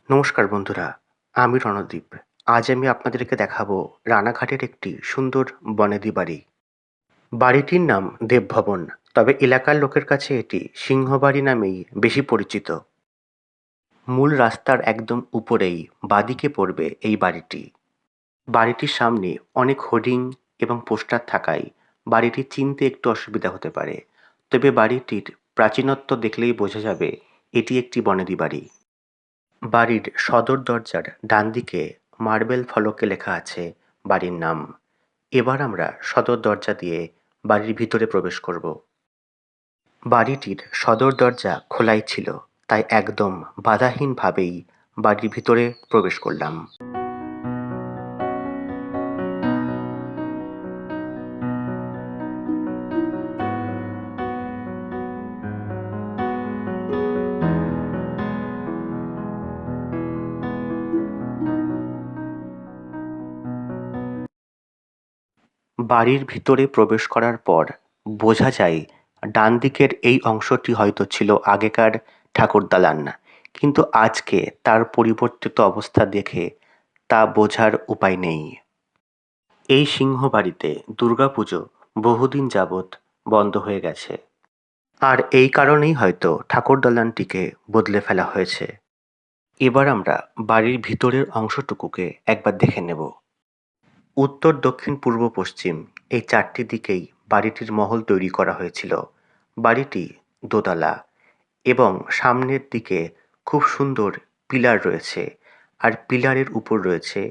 নমস্কার বন্ধুরা, আমি রণদীপ। আজ আমি আপনাদেরকে দেখাবো রানাঘাটের একটি সুন্দর বনেদি বাড়ি। বাড়িটির নাম দেবভবন, তবে এলাকার লোকের কাছে এটি সিংহবাড়ি নামেই বেশি পরিচিত। মূল রাস্তার একদম উপরেই বাঁদিকে পড়বে এই বাড়িটি। বাড়িটির সামনে অনেক হোর্ডিং এবং পোস্টার থাকায় বাড়িটি চিনতে একটু অসুবিধা হতে পারে, তবে বাড়িটির প্রাচীনত্ব দেখলেই বোঝা যাবে এটি একটি বনেদি বাড়ি। বাড়ির সদর দরজার ডানদিকে মার্বেল ফলকে লেখা আছে বাড়ির নাম। এবার আমরা সদর দরজা দিয়ে বাড়ির ভিতরে প্রবেশ করব। বাড়িটির সদর দরজা খোলাই ছিল, তাই একদম বাধাহীনভাবেই বাড়ির ভিতরে প্রবেশ করলাম। বাড়ির ভিতরে প্রবেশ করার পর বোঝা যায় ডান দিকের এই অংশটি হয়তো ছিল আগেকার ঠাকুরদালান, কিন্তু আজকে তার পরিবর্তিত অবস্থা দেখে তা বোঝার উপায় নেই। এই সিংহবাড়িতে দুর্গাপুজো বহুদিন যাবৎ বন্ধ হয়ে গেছে, আর এই কারণেই হয়তো ঠাকুরদালানটিকে বদলে ফেলা হয়েছে। এবার আমরা বাড়ির ভিতরের অংশটুকুকে একবার দেখে নেব। উত্তর, দক্ষিণ, পূর্ব, পশ্চিম এই চারটি দিকেই বাড়িটির মহল তৈরি করা হয়েছিল। বাড়িটি দোতলা এবং সামনের দিকে খুব সুন্দর পিলার রয়েছে, আর পিলারের উপর রয়েছে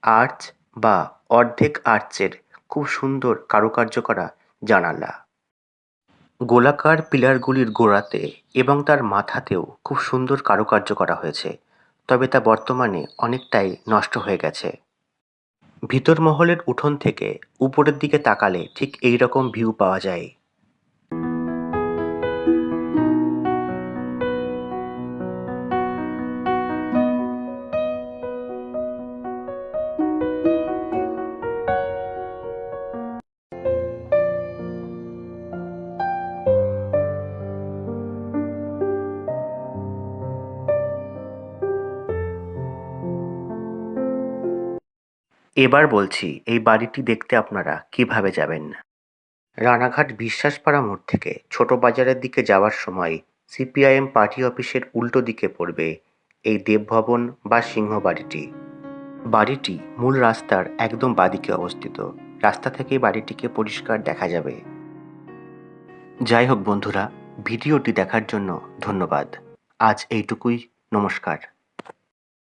আর্চ বা অর্ধেক আর্চের খুব সুন্দর কারুকার্য করা জানালা। গোলাকার পিলারগুলির গোড়াতে এবং তার মাথাতেও খুব সুন্দর কারুকার্য করা হয়েছে, তবে তা বর্তমানে অনেকটাই নষ্ট হয়ে গেছে। ভিতর মহলের উঠোন থেকে উপরের দিকে তাকালে ঠিক এই রকম ভিউ পাওয়া যায়। এবার বলছি এই বাড়িটি দেখতে আপনারা কিভাবে যাবেন। রানাঘাট বিশ্বাসপাড়া মোড় থেকে ছোট বাজারের দিকে যাওয়ার সময় সিপিআইএম পার্টি অফিসের উল্টো দিকে পড়বে এই দেবভবন বা সিংহবাড়িটি। বাড়িটি মূল রাস্তার একদম বাঁদিকে অবস্থিত। রাস্তা থেকেই বাড়িটিকে পরিষ্কার দেখা যাবে। যাই হোক বন্ধুরা, ভিডিওটি দেখার জন্য ধন্যবাদ। আজ এইটুকুই। নমস্কার।